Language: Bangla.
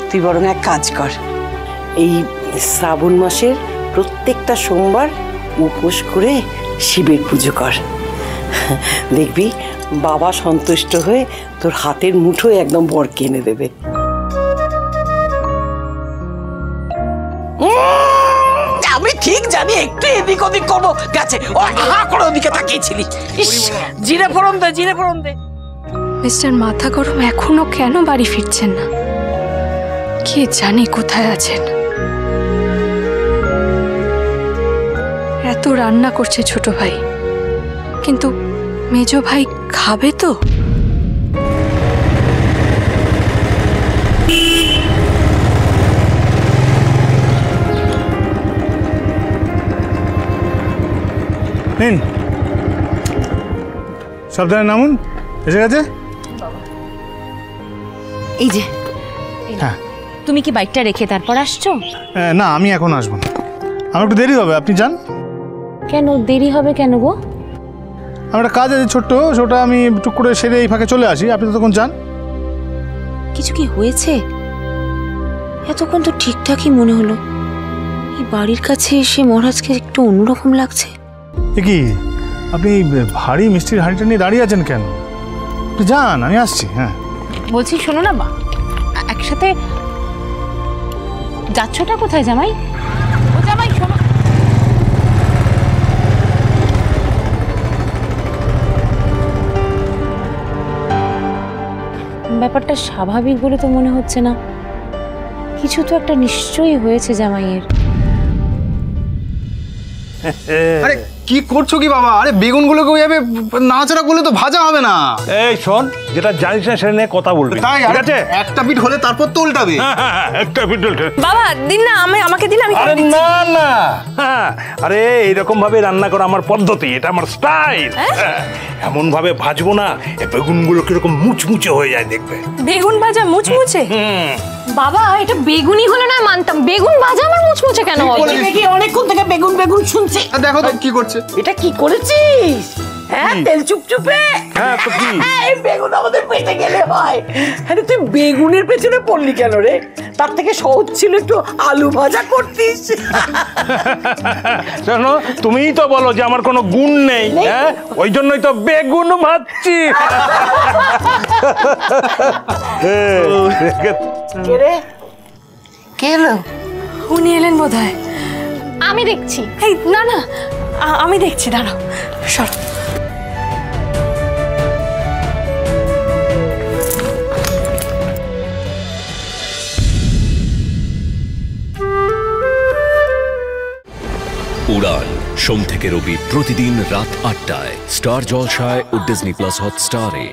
তুই বরং এক কাজ কর, এই শ্রাবণ মাসের প্রত্যেকটা সোমবার উপোস করে শিবের পুজো কর। দেখবি বাবা সন্তুষ্ট হয়ে তোর হাতের মুঠোয় একদম বরকে এনে দেবে। আমি ঠিক জানি একটু এদিক ওদিক করবো, গেছে ও হা করে ওদিকে তাকিয়েছিলি। জিরে ফোড়ন দে, জিরে ফোড়ন দে। মিস্টার মাথা গরম এখনো কেন বাড়ি ফিরছেন না? কে জানে কোথায় আছেন। এত রান্না করছে ছোট ভাই, কিন্তু মেজো ভাই খাবে তো? নিন, সাবধানে নামুন। এসে গেছে? এই যে, হ্যাঁ। তুমি কি বাইকটা রেখে তারপর আসছো? না, আমি এখন আসবো না, আমার একটু দেরি হবে, আপনি যান। কেন দেরি হবে কেন গো? আমার একটা কাজ আছে ছোট্ট, সেটা আমি টুক করে সেরে এই ফাঁকে চলে আসি, আপনি তখন যান। কিছু কি হয়েছে? এতক্ষণ তো ঠিকঠাকই মনে হলো, এই বাড়ির কাছে এসে মহারাজকে একটু অন্যরকম লাগছে। কি আপনি ভারী মিষ্টির হাঁড়িটা নিয়ে দাঁড়িয়ে আছেন কেন? আপনি যান, আমি আসছি। হ্যাঁ বলছি শোনো না বা, একসাথে যাচ্ছটা কোথায় জামাই? ও জামাই শোনো, ব্যাপারটা স্বাভাবিক বলে তো মনে হচ্ছে না। কিছু তো একটা নিশ্চয়ই হয়েছে জামাইয়ের। আরে কি করছো কি বাবা? আরে বেগুনগুলোকে ওইভাবে নাড়াচাড়া করলে তো ভাজা হবে না। এই শোন, যেটা জানিস না সেটা নিয়ে কথা বলবি, তাই? ঠিক আছে? একটা পিঠ হলে তারপর তো উল্টাবে। একটা ভিডিও। বাবা দিন না, আমাকে দিন, আমি আরে না না, আরে এইরকম ভাবে রান্না করা আমার পদ্ধতি, এটা আমার স্টাইল। এমন ভাবে ভাজবো না বেগুনগুলো কিরকম মুচমুচে হয়ে যায়, দেখবে। বেগুন ভাজা মুচমুচে? বাবা এটা বেগুনি হলে না মানতাম, বেগুন ভাজা আমার মুচমুচে কেন হবে? অনেকক্ষণ থেকে বেগুন বেগুন শুনছে। দেখো তো কি করছে। এটা কি করেছিস? হ্যাঁ, তেল চুপচুপে। হ্যাঁ তো কি, এই বেগুন আমাদের পেটে গেলে হয়। আরে তুই বেগুনের পেছনে পড়লি কেন রে? তার থেকে সহজ ছিল একটু আলু ভাজা করতিস। শোনো, তুমিই তো বলো যে আমার কোনো গুণ নেই, হ্যাঁ, ওই জন্যই তো বেগুন ভাজছি। কে রে? কে এলো? উনি এলেন বোধহয়। আমি দেখছি। এই না না, আমি দেখছি, দাঁড়াও, সর। উড়ান সোম থেকে রবি প্রতিদিন রাত ৮টায় স্টার জলসায় ও ডিজনি প্লাস হটস্টারে।